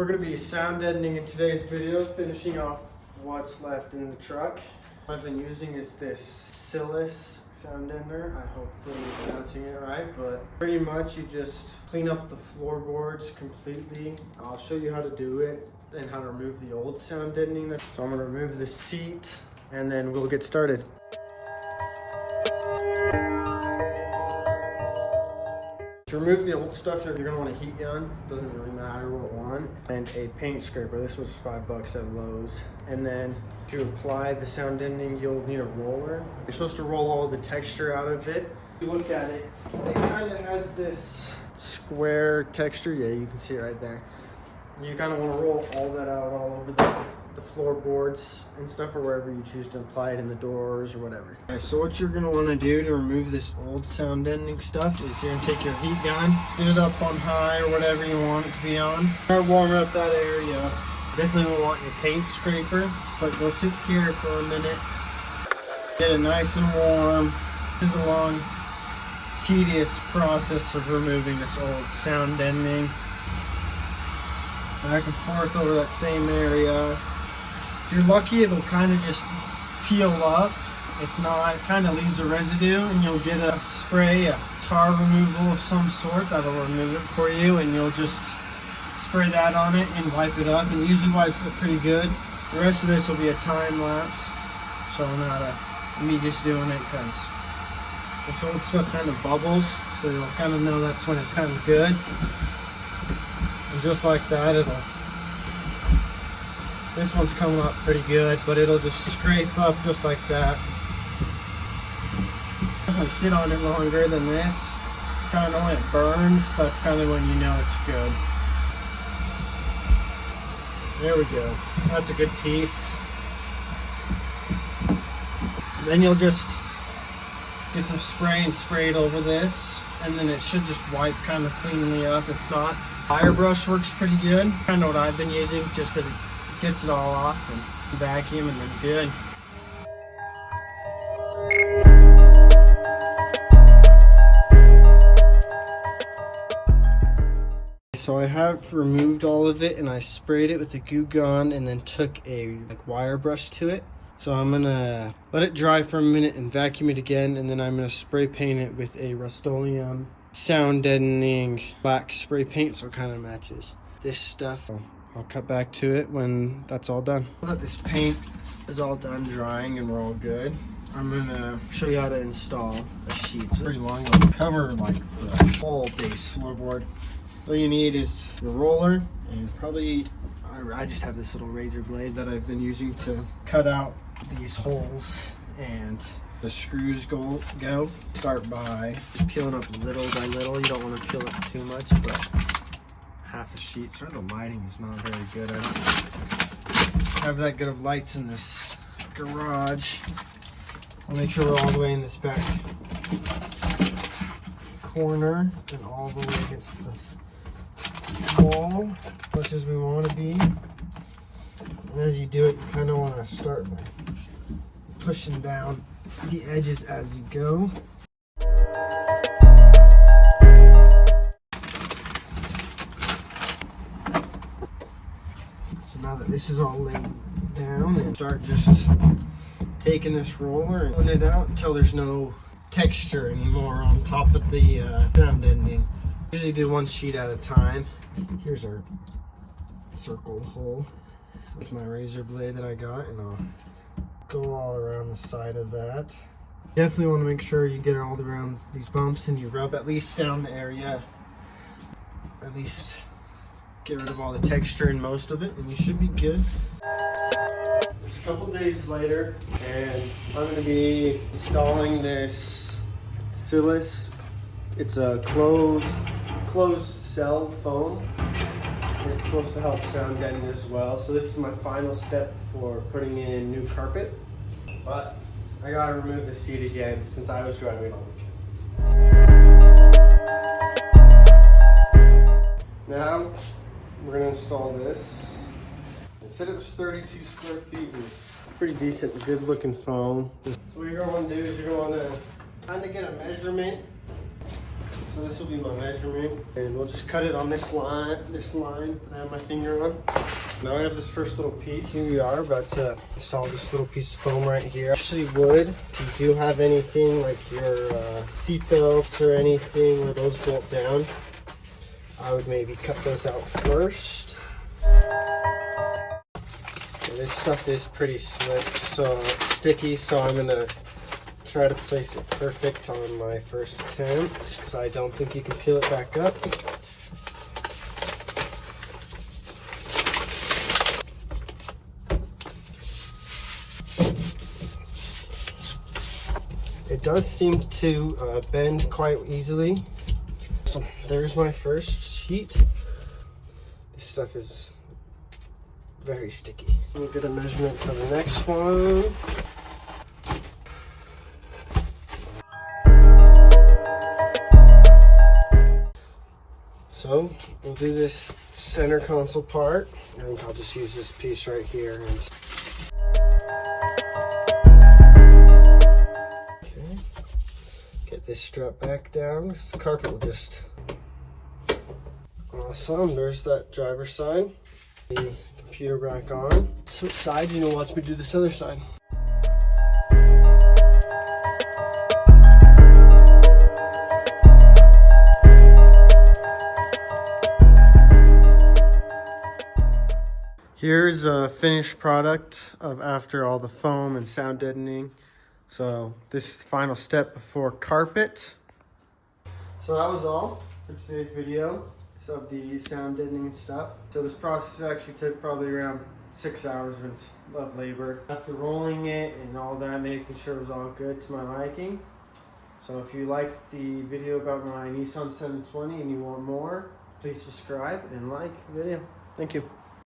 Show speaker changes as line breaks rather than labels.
We're going to be sound deadening in today's video, finishing off what's left in the truck. What I've been using is this Silis sound deadener. I hope I'm pronouncing it right, but pretty much you just clean up the floorboards completely. I'll show you how to do it and how to remove the old sound deadening. So I'm going to remove the seat and then we'll get started. To remove the old stuff, you're gonna want a heat gun. Doesn't really matter what one. And a paint scraper. This was $5 at Lowe's. And then to apply the sound deadening, you'll need a roller. You're supposed to roll all the texture out of it. If you look at it, it kind of has this square texture. Yeah, you can see it right there. You kind of want to roll all that out all over the floorboards and stuff, or wherever you choose to apply it, in the doors or whatever. Okay, so what you're going to want to do to remove this old sound deadening stuff is you're going to take your heat gun, get it up on high or whatever you want it to be on. Start warming up that area. Definitely will want your paint scraper, but go sit here for a minute. Get it nice and warm. This is a long, tedious process of removing this old sound deadening. Back and forth over that same area. If you're lucky, it'll kind of just peel up. If not, it kind of leaves a residue, and you'll get a spray, a tar removal of some sort that'll remove it for you, and you'll just spray that on it and wipe it up, and usually wipes it pretty good. The rest of this will be a time lapse, showing how to me just doing it, because this old stuff kind of bubbles, so you'll kind of know that's when it's kind of good. And just like that, this one's coming up pretty good, but it'll just scrape up just like that. If I sit on it longer than this, kind of when it burns, so that's kind of when you know it's good. There we go. That's a good piece. Then you'll just get some spray and spray it over this, and then it should just wipe kind of cleanly up. If not, fire brush works pretty good. Kind of what I've been using, just because it gets it all off, and vacuum, and then good. So I have removed all of it, and I sprayed it with a goo gun, and then took a wire brush to it. So I'm gonna let it dry for a minute and vacuum it again, and then I'm gonna spray paint it with a Rust-Oleum sound deadening black spray paint, so it kind of matches this stuff. I'll cut back to it when that's all done. Now that this paint is all done drying and we're all good, I'm gonna show you how to install a sheet. It's pretty long, it'll cover like the whole base floorboard. All you need is your roller, and probably I just have this little razor blade that I've been using to cut out these holes, and the screws go. Start by just peeling up little by little. You don't want to peel up too much, but half a sheet. Sorry, the lighting is not very good. I don't have that good of lights in this garage. I'll make sure we're all the way in this back corner and all the way against the wall, as much as we want to be. And as you do it, you kind of want to start by pushing down the edges as you go. So now that this is all laid down, and start just taking this roller and putting it out until there's no texture anymore on top of the sound deadening. Usually do one sheet at a time. Here's our circle hole with my razor blade that I got, and I'll go all around the side of that. Definitely want to make sure you get it all around these bumps, and you rub at least down the area. At least get rid of all the texture in most of it, and you should be good. It's a couple days later, and I'm going to be installing this Silis. It's a closed cell foam. It's supposed to help sound deaden as well. So this is my final step for putting in new carpet. But I gotta remove the seat again since I was driving all weekend. Now we're gonna install this. It said it was 32 square feet and pretty decent, good looking foam. So what you're gonna want to do is you're gonna want to kind of get a measurement. So So this will be my measurement, and we'll just cut it on this line that I have my finger on. Now I have this first little piece. Here we are, about to install this little piece of foam right here. Actually wood, if you do have anything like your seat belts or anything where those bolt down, I would maybe cut those out first. And this stuff is pretty slick, so sticky, so I'm gonna try to place it perfect on my first attempt because I don't think you can peel it back up. It does seem to bend quite easily. So there's my first sheet. This stuff is very sticky. Let me get a measurement for the next one. So we'll do this center console part. I think I'll just use this piece right here. Okay. Get this strap back down. This carpet will just... Awesome. There's that driver's side. The computer back on. Switch sides and you'll watch me do this other side. Here's a finished product of after all the foam and sound deadening. So this is the final step before carpet. So that was all for today's video. Of the sound deadening stuff. So this process actually took probably around 6 hours of labor. After rolling it and all that, making sure it was all good to my liking. So if you liked the video about my Nissan 720 and you want more, please subscribe and like the video. Thank you.